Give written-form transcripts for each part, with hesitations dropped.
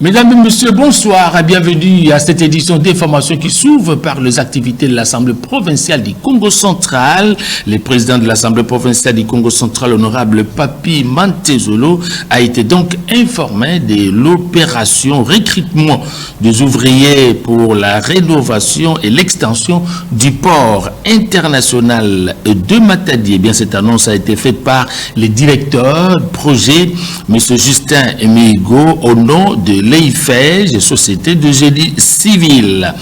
Mesdames et messieurs, bonsoir et bienvenue à cette édition d'information qui s'ouvre par les activités de l'Assemblée provinciale du Congo central. Le président de l'Assemblée provinciale du Congo central, honorable Papi Mantezolo, a été donc informé de l'opération recrutement des ouvriers pour la rénovation et l'extension du port international de Matadi. Eh bien, cette annonce a été faite par le directeur de projet, M. Justin Emigo, au nom de l'EIFEJ, Société de génie civil.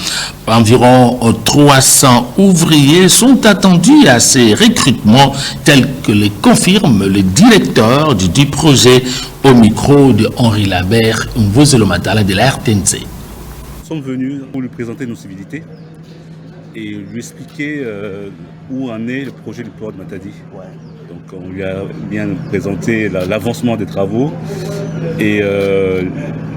Environ 300 ouvriers sont attendus à ces recrutements, tels que le confirme le directeur du projet au micro de Henri Labert, Mvozelo-Matala de la RTNC. Nous sommes venus pour lui présenter nos civilités et lui expliquer où en est le projet du port de Matadi. Donc on lui a bien présenté l'avancement des travaux et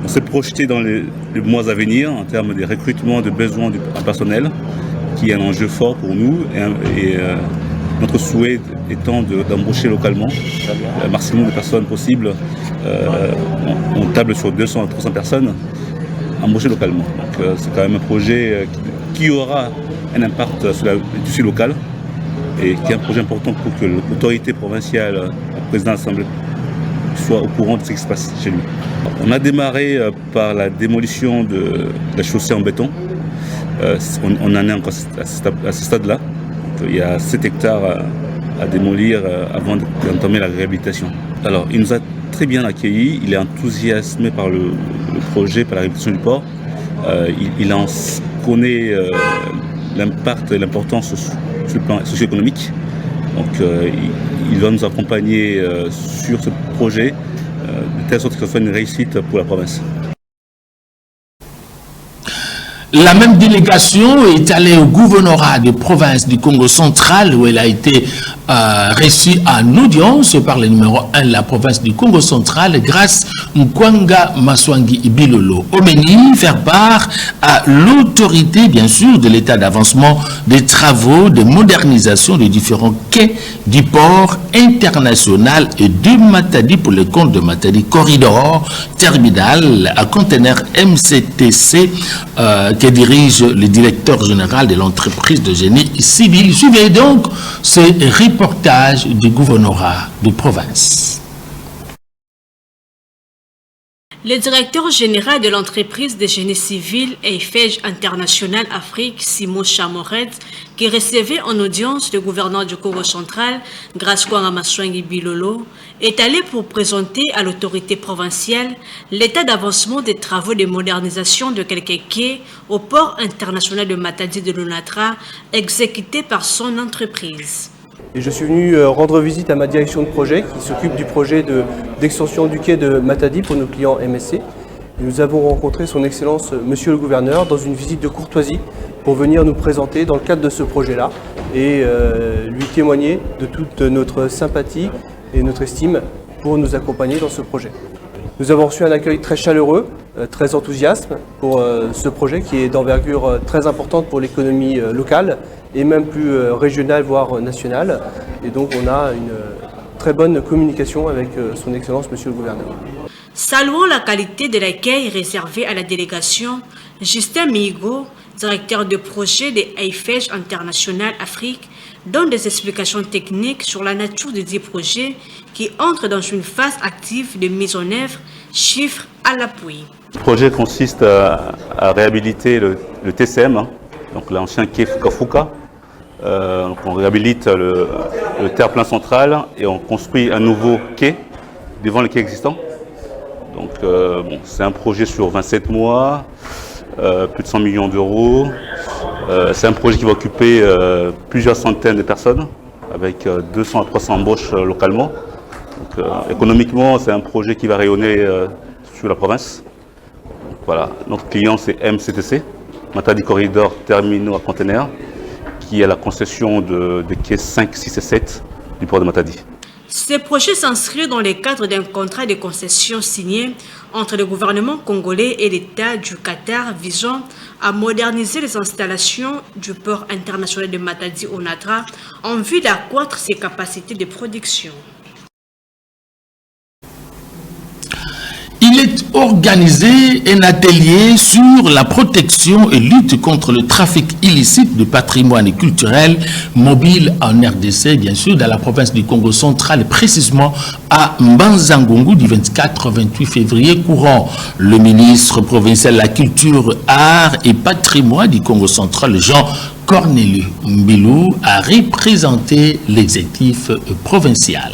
on s'est projeté dans les mois à venir en termes de recrutement de besoins du personnel, qui est un enjeu fort pour nous et notre souhait étant d'embaucher localement le maximum de personnes possible. On table sur 200 à 300 personnes embauchées localement. Donc c'est quand même un projet qui aura un impact sur le tissu local et qui est un projet important pour que l'autorité provinciale, le président de l'Assemblée, soit au courant de ce qui se passe chez lui. On a démarré par la démolition de la chaussée en béton. On en est encore à ce stade-là. Il y a 7 hectares à démolir avant d'entamer la réhabilitation. Alors, il nous a très bien accueillis. Il est enthousiasmé par le projet, par la réhabilitation du port. Il en connaît l'impact et l'importance sur le plan socio-économique. Donc il va nous accompagner sur ce projet de telle sorte que ce soit une réussite pour la province. La même délégation est allée au gouvernorat de province du Congo central où elle a été reçue en audience par le numéro 1 de la province du Congo central grâce Nkwanga Maswangi Bilolo. Au menu, faire part à l'autorité, bien sûr, de l'état d'avancement des travaux de modernisation des différents quais du port international et de Matadi pour le compte de Matadi Corridor Terminal à conteneur MCTC que dirige le directeur général de l'entreprise de génie civil. Suivez donc ce reportage du gouvernorat de province. Le directeur général de l'entreprise de génie civil EIFEJ International Afrique, Simon Chamoret, qui recevait en audience le gouverneur du Congo central, Nkwanga Maswangi Bilolo, est allé pour présenter à l'autorité provinciale l'état d'avancement des travaux de modernisation de quelques quais au port international de Matadi de l'Onatra, exécutés par son entreprise. Et je suis venu rendre visite à ma direction de projet qui s'occupe du projet d'extension du quai de Matadi pour nos clients MSC. Et nous avons rencontré son Excellence Monsieur le Gouverneur dans une visite de courtoisie pour venir nous présenter dans le cadre de ce projet-là et lui témoigner de toute notre sympathie et notre estime pour nous accompagner dans ce projet. Nous avons reçu un accueil très chaleureux, très enthousiaste pour ce projet qui est d'envergure très importante pour l'économie locale et même plus régionale, voire nationale. Et donc on a une très bonne communication avec son Excellence Monsieur le Gouverneur. Saluant la qualité de l'accueil réservé à la délégation, Justin Migo, directeur de projet de EIFEJ International Afrique, donne des explications techniques sur la nature de ces projets qui entrent dans une phase active de mise en œuvre, chiffres à l'appui. Le projet consiste à réhabiliter le TCM, donc l'ancien quai Fuka. On réhabilite le terre-plein central et on construit un nouveau quai devant le quai existant. Donc c'est un projet sur 27 mois, plus de 100 millions d'euros. C'est un projet qui va occuper plusieurs centaines de personnes avec 200 à 300 embauches localement. Donc, économiquement, c'est un projet qui va rayonner sur la province. Voilà. Notre client, c'est MCTC, Matadi Corridor Terminaux à conteneurs, qui a la concession des quais 5, 6 et 7 du port de Matadi. Ce projet s'inscrit dans le cadre d'un contrat de concession signé entre le gouvernement congolais et l'État du Qatar visant à moderniser les installations du port international de Matadi-Onatra en vue d'accroître ses capacités de production. Il est organisé un atelier sur la protection et lutte contre le trafic illicite de patrimoine culturel mobile en RDC, bien sûr, dans la province du Congo central, et précisément à Mbanza-Ngungu du 24-28 février courant. Le ministre provincial de la Culture, Art et Patrimoine du Congo central, Jean Cornelius Mbilou, a représenté l'exécutif provincial.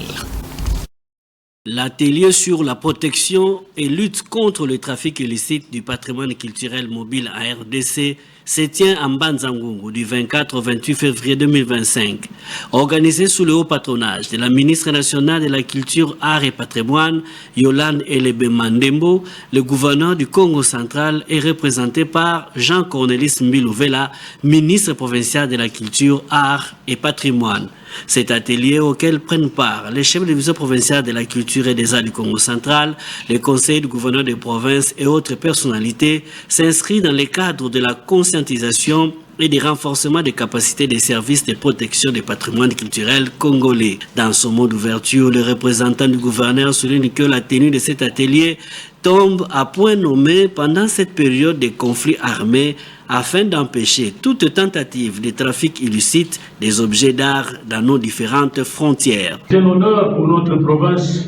L'atelier sur la protection et lutte contre le trafic illicite du patrimoine culturel mobile à RDC se tient à Mbanza-Ngungu du 24 au 28 février 2025. Organisé sous le haut patronage de la ministre nationale de la Culture, Art et Patrimoine, Yolande Elebe Mandembo, le gouverneur du Congo central est représenté par Jean-Cornélis Mbilouvela, ministre provincial de la Culture, Art et Patrimoine. Cet atelier auquel prennent part les chefs de division provinciale de la culture et des arts du Congo central, les conseils du gouverneur des provinces et autres personnalités s'inscrit dans le cadre de la conscientisation et du renforcement des capacités des services de protection des patrimoines culturels congolais. Dans son mot d'ouverture, le représentant du gouverneur souligne que la tenue de cet atelier tombe à point nommé pendant cette période de conflits armés afin d'empêcher toute tentative de trafic illicite des objets d'art dans nos différentes frontières. C'est un honneur pour notre province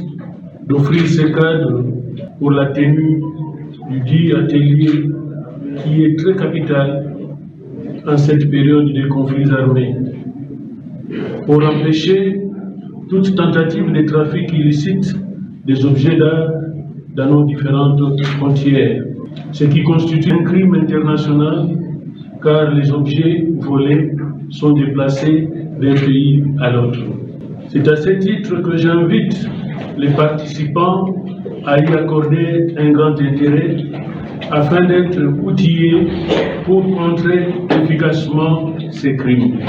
d'offrir ce cadre pour la tenue du dit atelier qui est très capital en cette période de conflits armés, pour empêcher toute tentative de trafic illicite des objets d'art dans nos différentes frontières, ce qui constitue un crime international car les objets volés sont déplacés d'un pays à l'autre. C'est à ce titre que j'invite les participants à y accorder un grand intérêt afin d'être outillés pour contrer efficacement ces crimes.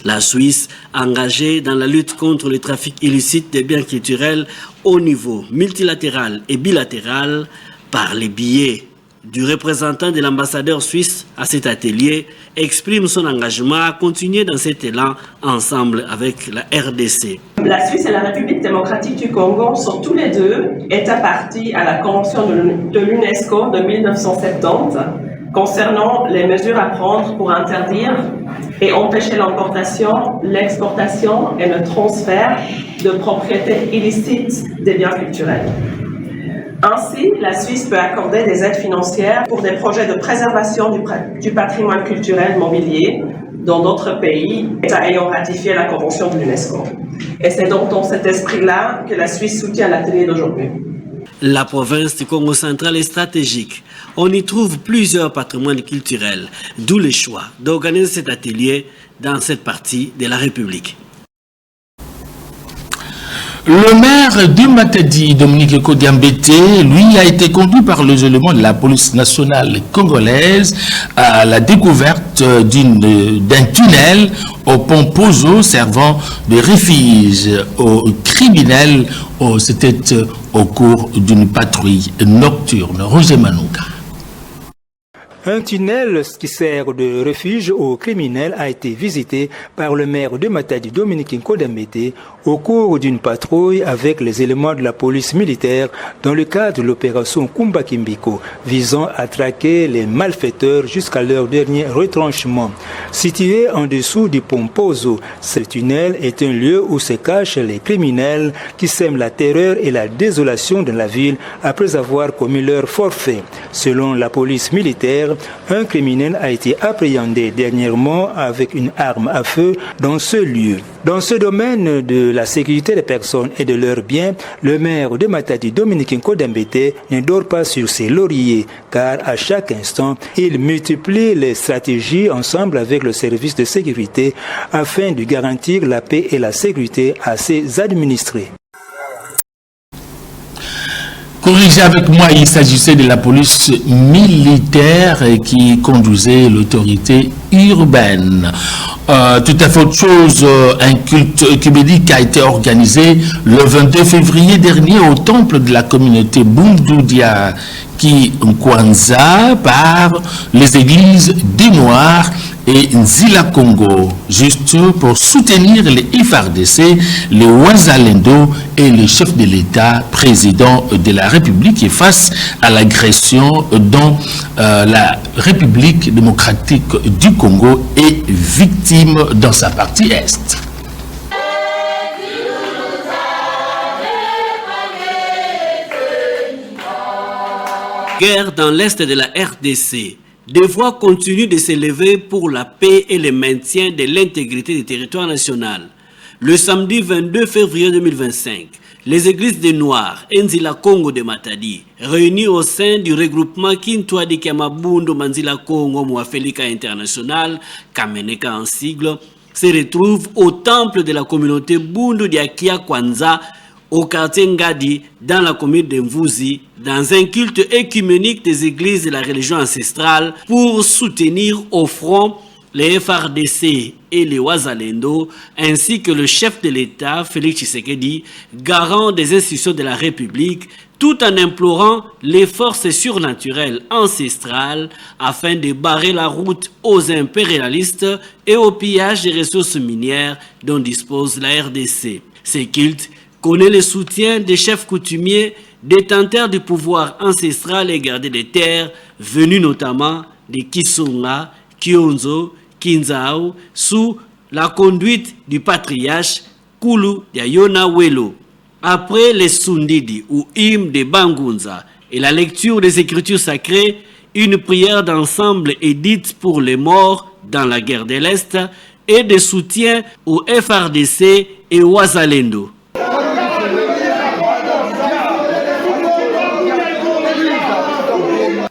La Suisse, engagée dans la lutte contre le trafic illicite des biens culturels au niveau multilatéral et bilatéral, par les billets du représentant de l'ambassadeur suisse à cet atelier, exprime son engagement à continuer dans cet élan ensemble avec la RDC. La Suisse et la République démocratique du Congo sont tous les deux États partis à la Convention de l'UNESCO de 1970 concernant les mesures à prendre pour interdire et empêcher l'importation, l'exportation et le transfert de propriétés illicites des biens culturels. Ainsi, la Suisse peut accorder des aides financières pour des projets de préservation du patrimoine culturel mobilier dans d'autres pays ayant ratifié la Convention de l'UNESCO. Et c'est donc dans cet esprit-là que la Suisse soutient l'atelier d'aujourd'hui. La province du Congo central est stratégique. On y trouve plusieurs patrimoines culturels, d'où le choix d'organiser cet atelier dans cette partie de la République. Le maire de Matadi, Dominique Kodiambete, lui, a été conduit par les éléments de la police nationale congolaise à la découverte d'un tunnel au pont Pozo servant de refuge aux criminels. C'était au cours d'une patrouille nocturne. Roger Manouka. Un tunnel qui sert de refuge aux criminels a été visité par le maire de Matadi, Dominique Nkodambete, au cours d'une patrouille avec les éléments de la police militaire dans le cadre de l'opération Kumba Kimbiko, visant à traquer les malfaiteurs jusqu'à leur dernier retranchement. Situé en dessous du pont Pozo, ce tunnel est un lieu où se cachent les criminels qui sèment la terreur et la désolation dans la ville après avoir commis leur forfait. Selon la police militaire, un criminel a été appréhendé dernièrement avec une arme à feu dans ce lieu. Dans ce domaine de la sécurité des personnes et de leurs biens, le maire de Matadi, Dominique Nkodambete, ne dort pas sur ses lauriers, car à chaque instant, il multiplie les stratégies ensemble avec le service de sécurité afin de garantir la paix et la sécurité à ses administrés. Corrigez avec moi, il s'agissait de la police militaire qui conduisait l'autorité urbaine. Tout à fait autre chose, un culte œcuménique a été organisé le 22 février dernier au temple de la communauté Bundoudia Kwanza par les églises des Noirs et Nzila Congo, juste pour soutenir les FARDC, les Wazalendo et le chef de l'État, président de la République, face à l'agression dont la République démocratique du Congo est victime dans sa partie est. Guerre dans l'est de la RDC. Des voix continuent de s'élever pour la paix et le maintien de l'intégrité du territoire national. Le samedi 22 février 2025, les églises des Noirs, Nzila Congo de Matadi, réunies au sein du regroupement Kintwadi Kamabundo Manzila Congo Mouafelika International, Kameneka en sigle, se retrouvent au temple de la communauté Bundu d'Akia Kwanza, au quartier Ngadi, dans la commune de Mvuzi, dans un culte écuménique des églises de la religion ancestrale pour soutenir au front les FARDC et les Wazalendo, ainsi que le chef de l'État, Félix Tshisekedi, garant des institutions de la République, tout en implorant les forces surnaturelles ancestrales afin de barrer la route aux impérialistes et au pillage des ressources minières dont dispose la RDC. Ces cultes connaît le soutien des chefs coutumiers, détenteurs du pouvoir ancestral et gardés des terres, venus notamment de Kisunga, Kionzo, Kinzao, sous la conduite du patriarche Kulu Yayona Welo. Après les Sundidi ou hymnes de Bangunza et la lecture des écritures sacrées, une prière d'ensemble est dite pour les morts dans la guerre de l'Est et de soutien aux FARDC et Wazalendo.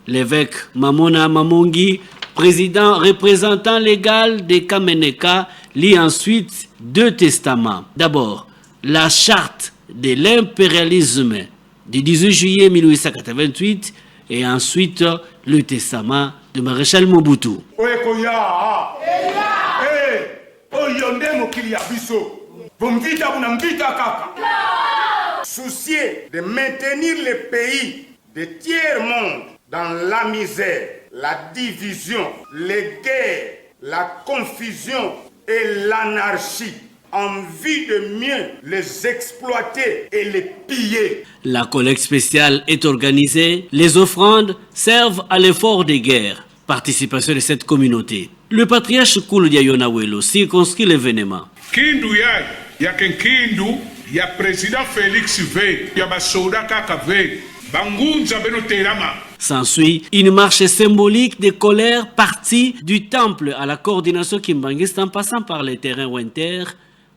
L'évêque Mamona Mamongi, président représentant légal de Kameneka, lit ensuite deux testaments. D'abord, la charte de l'impérialisme du 18 juillet 1888 et ensuite le testament de Maréchal Mobutu. Soucier de maintenir le pays de tiers-monde dans la misère, la division, les guerres, la confusion et l'anarchie, en vue de mieux les exploiter et les piller. La collecte spéciale est organisée. Les offrandes servent à l'effort de guerre. Participation de cette communauté. Le patriarche Kulu Yayona Welo circonscrit l'événement. Kindu ya Kindu, ya président Félix V, ya basoda kaka V, bangunza beno terama. S'ensuit une marche symbolique de colère partie du temple à la coordination Kimbangiste en passant par les terrains Winter,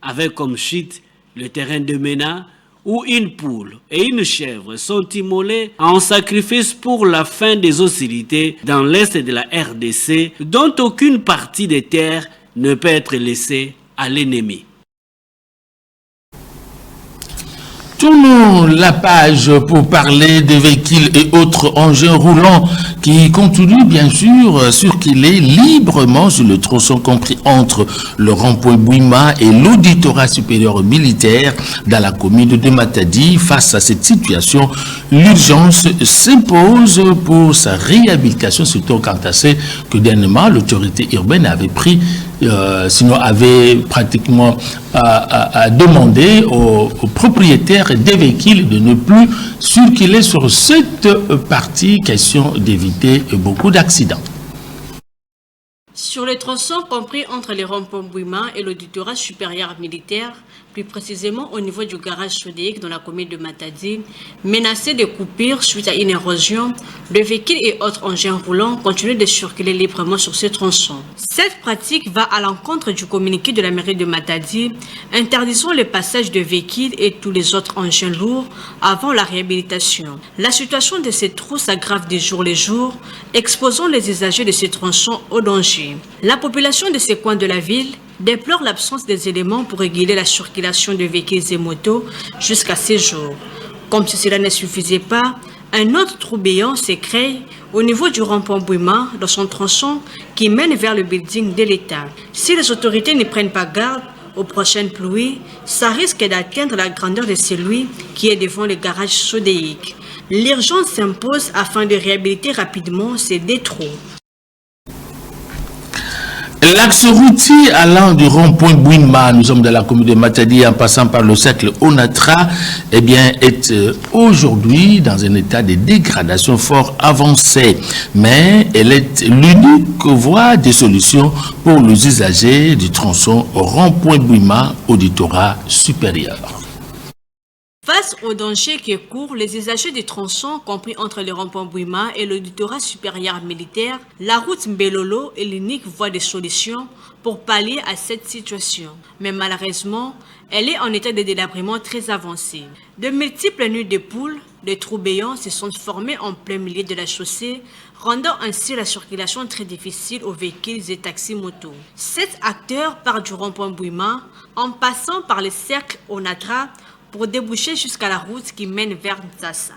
avec comme chute le terrain de Mena, où une poule et une chèvre sont immolées en sacrifice pour la fin des hostilités dans l'est de la RDC, dont aucune partie des terres ne peut être laissée à l'ennemi. Tournons la page pour parler des véhicules et autres engins roulants qui continuent bien sûr à circuler librement sur le tronçon compris entre le rond-point Bouima et l'auditorat supérieur militaire dans la commune de Matadi. Face à cette situation, l'urgence s'impose pour sa réhabilitation, surtout quand on sait que dernièrement l'autorité urbaine avait pris sinon avait pratiquement demandé aux propriétaires des véhicules de ne plus circuler sur cette partie, question d'éviter beaucoup d'accidents. Sur le tronçon compris entre les ronds-points Bouima et l'auditorat supérieur militaire, plus précisément au niveau du garage Sodéique dans la commune de Matadi, menacé de coupures suite à une érosion, les véhicules et autres engins roulants continuent de circuler librement sur ce tronçon. Cette pratique va à l'encontre du communiqué de la mairie de Matadi, interdisant le passage de véhicules et tous les autres engins lourds avant la réhabilitation. La situation de ces trous s'aggrave de jour en jour, exposant les usagers de ces tronçons au danger. La population de ces coins de la ville déplore l'absence des éléments pour réguler la circulation de véhicules et motos jusqu'à ces jours. Comme si cela ne suffisait pas, un autre trou béant se crée au niveau du rond-point Bouima dans son tronçon qui mène vers le building de l'État. Si les autorités ne prennent pas garde aux prochaines pluies, ça risque d'atteindre la grandeur de celui qui est devant le garage Sodéique. L'urgence s'impose afin de réhabiliter rapidement ces deux trous. L'axe routier allant du rond-point Bouinma, nous sommes dans la commune de Matadi en passant par le cercle Onatra, eh bien, est aujourd'hui dans un état de dégradation fort avancé. Mais elle est l'unique voie de solution pour les usagers du tronçon rond-point Bouinma, auditorat supérieur. Face aux dangers qui courent, les usagers du tronçon, compris entre le rond-point Bouima et l'auditorat supérieur militaire, la route Mbelolo est l'unique voie de solution pour pallier à cette situation. Mais malheureusement, elle est en état de délabrement très avancé. De multiples nuits de poules, des trous béants se sont formés en plein milieu de la chaussée, rendant ainsi la circulation très difficile aux véhicules et taxis motos. 7 acteurs partent du rond-point Bouima en passant par le cercle Onatra pour déboucher jusqu'à la route qui mène vers Nzassa.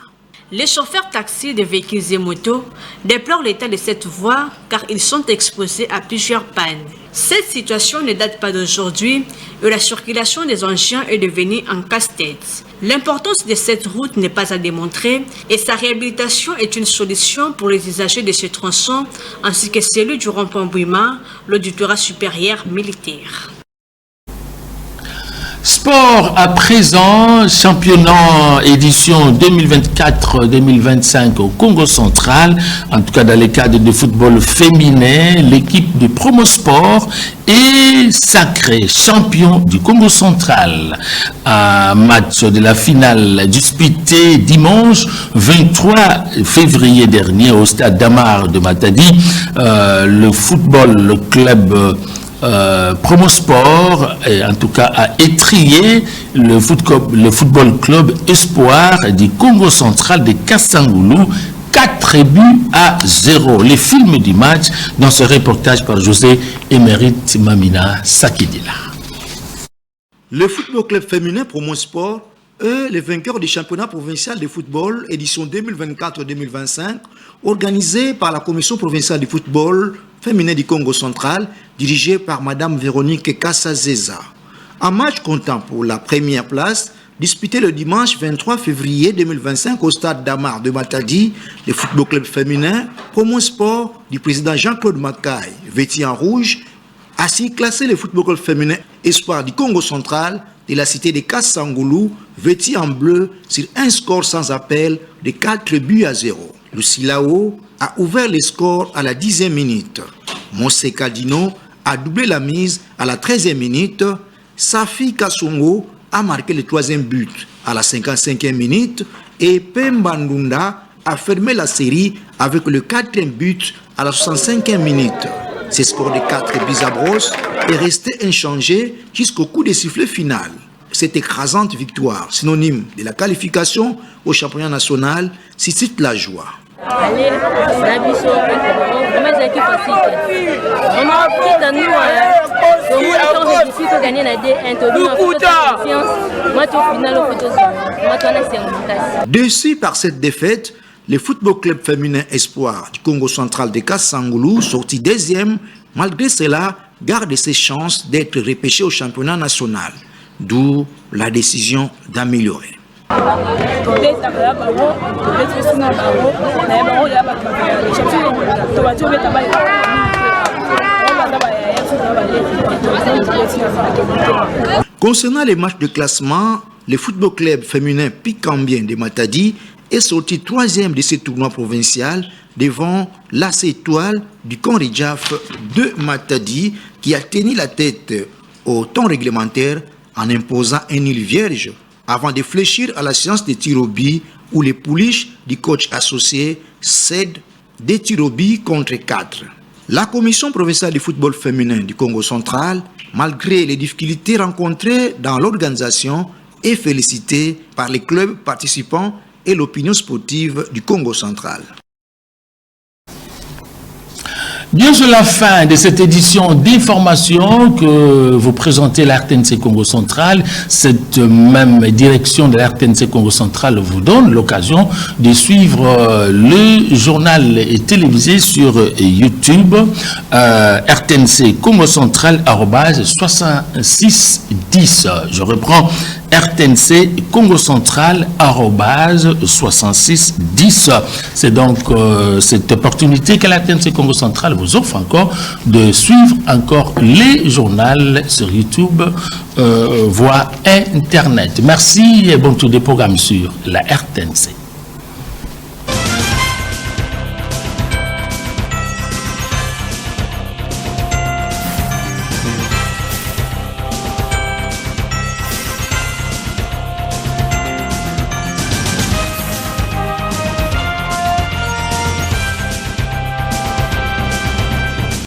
Les chauffeurs taxis de véhicules et motos déplorent l'état de cette voie car ils sont exposés à plusieurs pannes. Cette situation ne date pas d'aujourd'hui et la circulation des engins est devenue un casse-tête. L'importance de cette route n'est pas à démontrer et sa réhabilitation est une solution pour les usagers de ce tronçon ainsi que celui du rond-point Bouima, l'auditorat supérieur militaire. Sport à présent, championnat édition 2024-2025 au Congo central, en tout cas dans les cadres de football féminin, l'équipe de Promosport est sacrée champion du Congo central. Un match de la finale disputé dimanche 23 février dernier au stade Damar de Matadi, le club Promosport, en tout cas, a étrié le football club Espoir du Congo central de Kassangoulou, 4-0. Les films du match dans ce reportage par José Émérite Mamina Sakidila. Le football club féminin Promosport est le vainqueur du championnat provincial de football édition 2024-2025 organisé par la commission provinciale du football féminin du Congo central, dirigée par Madame Véronique Kassazeza. Un match comptant pour la première place, disputé le dimanche 23 février 2025 au stade Damar de Matadi, le football club féminin Promosport du président Jean-Claude Makai, vêtu en rouge, a ainsi classé le football club féminin Espoir du Congo central de la cité de Kassangoulou, vêtu en bleu sur un score sans appel de 4-0. Lucie Lao a ouvert le score à la 10e minute. Mose Kadino a doublé la mise à la 13e minute. Safi Kassongo a marqué le 3e but à la 55e minute. Et Pemba Ndunda a fermé la série avec le 4e but à la 65e minute. Ce score de 4 buts à brosse est resté inchangé jusqu'au coup de sifflet final. Cette écrasante victoire, synonyme de la qualification au championnat national, suscite la joie. Déçu par cette défaite, le football club féminin Espoir du Congo central de Kassangoulou, sorti 2e, malgré cela, garde ses chances d'être repêché au championnat national. D'où la décision d'améliorer. Concernant les matchs de classement, le football club féminin Picambien de Matadi est sorti 3e de ce tournoi provincial devant l'AS Étoile du Conridjaf de Matadi qui a tenu la tête au temps réglementaire en imposant un nul vierge avant de fléchir à la séance de tir au but où les pouliches du coach associé cèdent des tirs au but contre 4. La commission provinciale du football féminin du Congo central, malgré les difficultés rencontrées dans l'organisation, est félicitée par les clubs participants et l'opinion sportive du Congo central. Bien sur la fin de cette édition d'information que vous présentez la RTNC Congo Central, cette même direction de la RTNC Congo Central vous donne l'occasion de suivre le journal télévisé sur YouTube, RTNC Congo Central @6610. Je reprends RTNC Congo Central @6610. C'est donc cette opportunité que la RTNC Congo Central vous offre encore de suivre encore les journaux sur YouTube, voie Internet. Merci et bon tour des programmes sur la RTNC.